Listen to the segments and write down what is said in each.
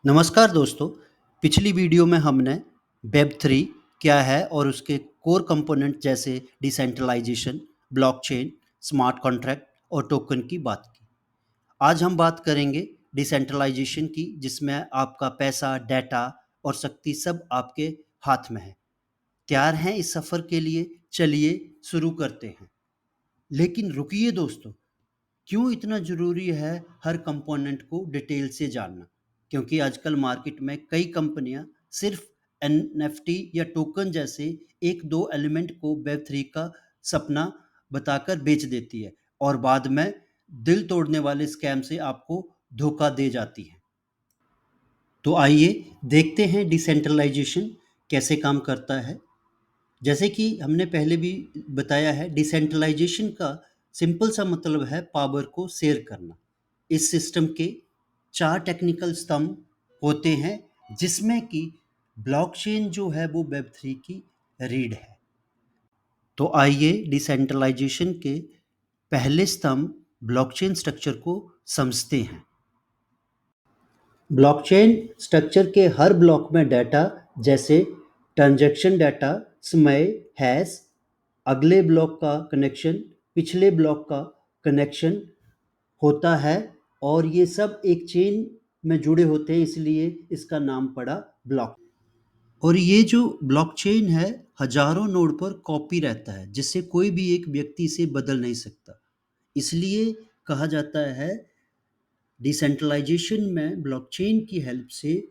नमस्कार दोस्तों। पिछली वीडियो में हमने वेब थ्री क्या है और उसके कोर कंपोनेंट जैसे डिसेंट्रलाइजेशन, ब्लॉकचेन, स्मार्ट कॉन्ट्रैक्ट और टोकन की बात की। आज हम बात करेंगे डिसेंट्रलाइजेशन की, जिसमें आपका पैसा, डेटा और शक्ति सब आपके हाथ में है। तैयार हैं इस सफ़र के लिए? चलिए शुरू करते हैं। लेकिन रुकिए दोस्तों, क्यों इतना ज़रूरी है हर कंपोनेंट को डिटेल से जानना? क्योंकि आजकल मार्केट में कई कंपनियां सिर्फ एनएफटी या टोकन जैसे एक दो एलिमेंट को वेब थ्री का सपना बताकर बेच देती है और बाद में दिल तोड़ने वाले स्कैम से आपको धोखा दे जाती है। तो आइए देखते हैं डिसेंट्रलाइजेशन कैसे काम करता है। जैसे कि हमने पहले भी बताया है, डिसेंट्रलाइजेशन का सिंपल सा मतलब है पावर को शेयर करना। इस सिस्टम के चार टेक्निकल स्तंभ होते हैं, जिसमें कि ब्लॉकचेन जो है वो वेब थ्री की रीढ़ है। तो आइए डिसेंट्रलाइजेशन के पहले स्तंभ ब्लॉकचेन स्ट्रक्चर को समझते हैं। ब्लॉकचेन स्ट्रक्चर के हर ब्लॉक में डाटा जैसे ट्रांजैक्शन डाटा, समय, हैश, अगले ब्लॉक का कनेक्शन, पिछले ब्लॉक का कनेक्शन होता है और ये सब एक चेन में जुड़े होते हैं, इसलिए इसका नाम पड़ा ब्लॉक। और ये जो ब्लॉकचेन है हजारों नोड पर कॉपी रहता है, जिससे कोई भी एक व्यक्ति से बदल नहीं सकता। इसलिए कहा जाता है डिसेंट्रलाइजेशन में ब्लॉकचेन की हेल्प से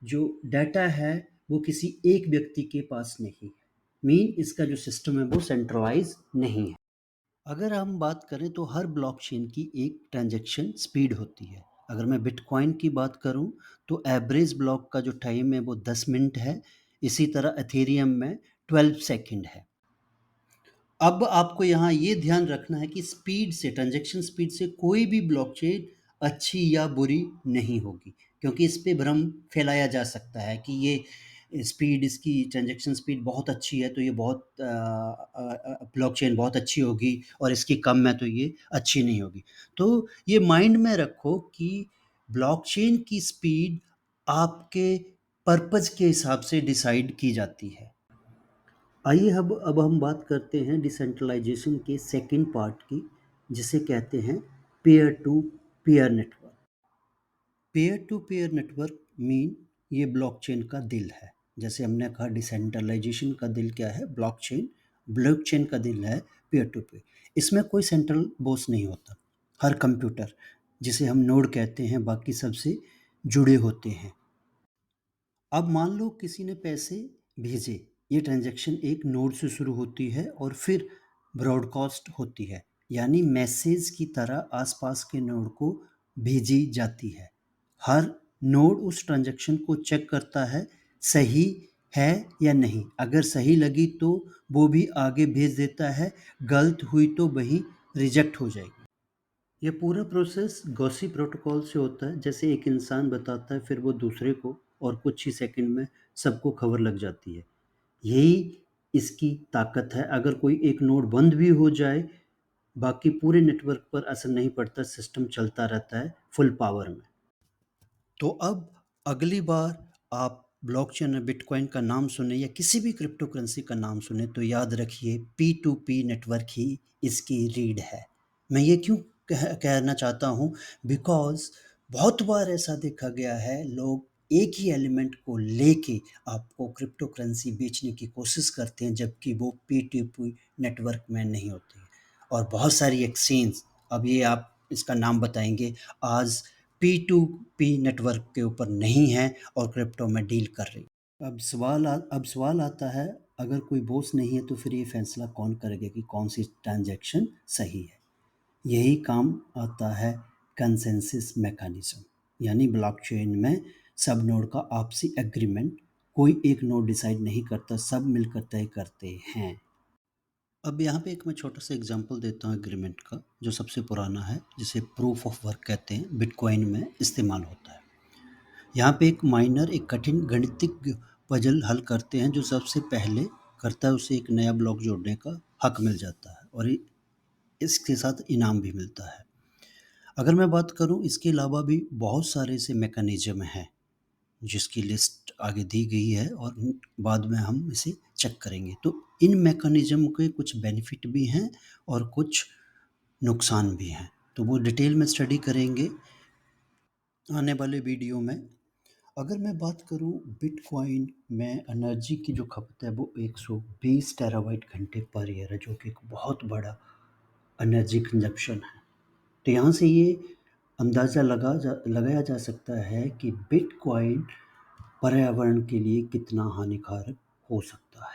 जो डाटा है वो किसी एक व्यक्ति के पास नहीं है। मीन इसका जो सिस्टम है वो सेंट्रलाइज नहीं है। अगर हम बात करें तो हर ब्लॉकचेन की एक ट्रांजैक्शन स्पीड होती है। अगर मैं बिटकॉइन की बात करूं तो एवरेज ब्लॉक का जो टाइम है वो 10 मिनट है। इसी तरह एथेरियम में 12 सेकंड है। अब आपको यहाँ ये ध्यान रखना है कि स्पीड से, ट्रांजैक्शन स्पीड से कोई भी ब्लॉकचेन अच्छी या बुरी नहीं होगी, क्योंकि इस पे भ्रम फैलाया जा सकता है कि ये स्पीड, इसकी ट्रांजैक्शन स्पीड बहुत अच्छी है तो ये बहुत ब्लॉकचेन बहुत अच्छी होगी और इसकी कम है तो ये अच्छी नहीं होगी। तो ये माइंड में रखो कि ब्लॉकचेन की स्पीड आपके पर्पज़ के हिसाब से डिसाइड की जाती है। आइए अब हम बात करते हैं डिसेंट्रलाइजेशन के सेकंड पार्ट की, जिसे कहते हैं peer to peer network. Peer to peer network mean ये ब्लॉकचेन का दिल है। जैसे हमने कहा डिसेंट्रलाइजेशन का दिल क्या है? ब्लॉकचेन। ब्लॉकचेन का दिल है पीयर टू पीयर। इसमें कोई सेंट्रल बॉस नहीं होता। हर कंप्यूटर, जिसे हम नोड कहते हैं, बाकी सबसे जुड़े होते हैं। अब मान लो किसी ने पैसे भेजे। ये ट्रांजैक्शन एक नोड से शुरू होती है और फिर ब्रॉडकास्ट होती है, यानी मैसेज की तरह आसपास के नोड को भेजी जाती है। हर नोड उस ट्रांजैक्शन को चेक करता है सही है या नहीं। अगर सही लगी तो वो भी आगे भेज देता है, गलत हुई तो वही रिजेक्ट हो जाएगी। ये पूरा प्रोसेस गॉसी प्रोटोकॉल से होता है। जैसे एक इंसान बताता है, फिर वो दूसरे को, और कुछ ही सेकंड में सबको खबर लग जाती है। यही इसकी ताकत है। अगर कोई एक नोड बंद भी हो जाए, बाकी पूरे नेटवर्क पर असर नहीं पड़ता, सिस्टम चलता रहता है फुल पावर में। तो अब अगली बार आप ब्लॉकचेन और बिटकॉइन का नाम सुने या किसी भी क्रिप्टो करेंसी का नाम सुने तो याद रखिए पी टू पी नेटवर्क ही इसकी रीढ़ है। मैं ये क्यों कहना चाहता हूँ? बिकॉज बहुत बार ऐसा देखा गया है, लोग एक ही एलिमेंट को लेके आपको क्रिप्टो करेंसी बेचने की कोशिश करते हैं, जबकि वो पी टू पी नेटवर्क में नहीं होती। और बहुत सारी एक्सचेंज, अब ये आप इसका नाम बताएंगे, आज पी टू पी नेटवर्क के ऊपर नहीं है और क्रिप्टो में डील कर रही। अब सवाल आता है, अगर कोई बॉस नहीं है तो फिर ये फैसला कौन करेगा कि कौन सी ट्रांजैक्शन सही है? यही काम आता है कंसेंसस मैकेनिज्म, यानी ब्लॉकचेन में सब नोड का आपसी एग्रीमेंट। कोई एक नोड डिसाइड नहीं करता, सब मिलकर तय करते हैं। अब यहाँ पे एक मैं छोटा सा एग्जांपल देता हूँ एग्रीमेंट का, जो सबसे पुराना है, जिसे प्रूफ ऑफ वर्क कहते हैं, बिटकॉइन में इस्तेमाल होता है। यहाँ पे एक माइनर एक कठिन गणितिक पजल हल करते हैं। जो सबसे पहले करता है उसे एक नया ब्लॉक जोड़ने का हक मिल जाता है और इसके साथ इनाम भी मिलता है। अगर मैं बात करूँ, इसके अलावा भी बहुत सारे ऐसे मैकेनिज्म हैं जिसकी लिस्ट आगे दी गई है और बाद में हम इसे चेक करेंगे। तो इन मैकेनिज़्म के कुछ बेनिफिट भी हैं और कुछ नुकसान भी हैं, तो वो डिटेल में स्टडी करेंगे आने वाले वीडियो में। अगर मैं बात करूं बिटकॉइन में एनर्जी की जो खपत है वो 120 टेराबाइट घंटे पर ईयर है, जो कि एक बहुत बड़ा एनर्जी कंजप्शन है। तो यहाँ से ये अंदाज़ा लगाया जा सकता है कि बिटकॉइन पर्यावरण के लिए कितना हानिकारक हो सकता है।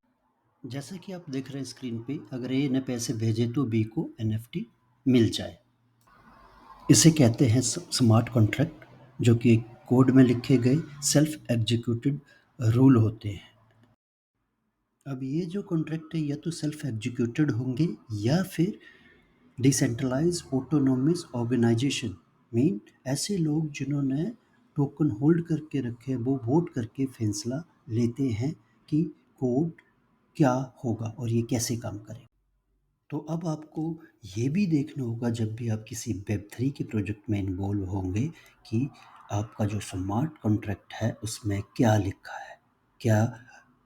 जैसा कि आप देख रहे हैं स्क्रीन पे, अगर ए ने पैसे भेजे तो बी को एनएफटी मिल जाए। इसे कहते हैं स्मार्ट कॉन्ट्रैक्ट, जो कि कोड में लिखे गए सेल्फ एग्जीक्यूटेड रूल होते हैं। अब ये जो कॉन्ट्रैक्ट है या तो सेल्फ एग्जीक्यूटेड होंगे या फिर डिसेंट्रलाइज ऑटोनोमस ऑर्गेनाइजेशन, मीन ऐसे लोग जिन्होंने टोकन होल्ड करके रखे, वो वोट करके फैसला लेते हैं कि कोड क्या होगा और ये कैसे काम करेगा। तो अब आपको ये भी देखना होगा जब भी आप किसी वेब3 के प्रोजेक्ट में इन्वॉल्व होंगे कि आपका जो स्मार्ट कॉन्ट्रैक्ट है उसमें क्या लिखा है, क्या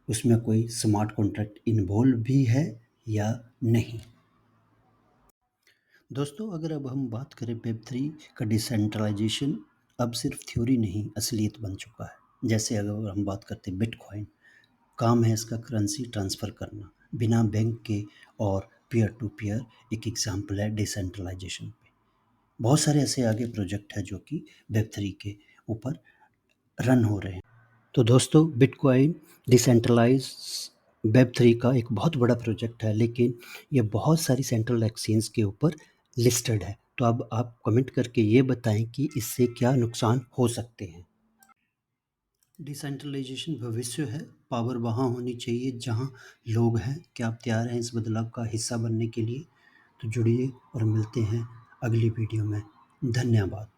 उसमें कोई स्मार्ट कॉन्ट्रैक्ट इन्वॉल्व भी है या नहीं। दोस्तों, अगर अब हम बात करें वेब3 का डिसेंट्रलाइजेशन अब सिर्फ थ्योरी नहीं असलियत बन चुका है। जैसे अगर हम बात करते हैं बिटकॉइन, काम है इसका करेंसी ट्रांसफ़र करना बिना बैंक के और पीयर टू पीयर एक एग्जांपल है डिसेंट्रलाइजेशन पे। बहुत सारे ऐसे आगे प्रोजेक्ट है जो कि वेब3 के ऊपर रन हो रहे हैं। तो दोस्तों, बिटकॉइन डिसेंट्रलाइज वेब3 का एक बहुत बड़ा प्रोजेक्ट है, लेकिन ये बहुत सारी सेंट्रल एक्सचेंज के ऊपर लिस्टेड है। तो अब आप कमेंट करके ये बताएं कि इससे क्या नुकसान हो सकते हैं। डिसेंट्रलाइजेशन भविष्य है, पावर वहाँ होनी चाहिए जहाँ लोग हैं। क्या आप तैयार हैं इस बदलाव का हिस्सा बनने के लिए? तो जुड़िए और मिलते हैं अगली वीडियो में। धन्यवाद।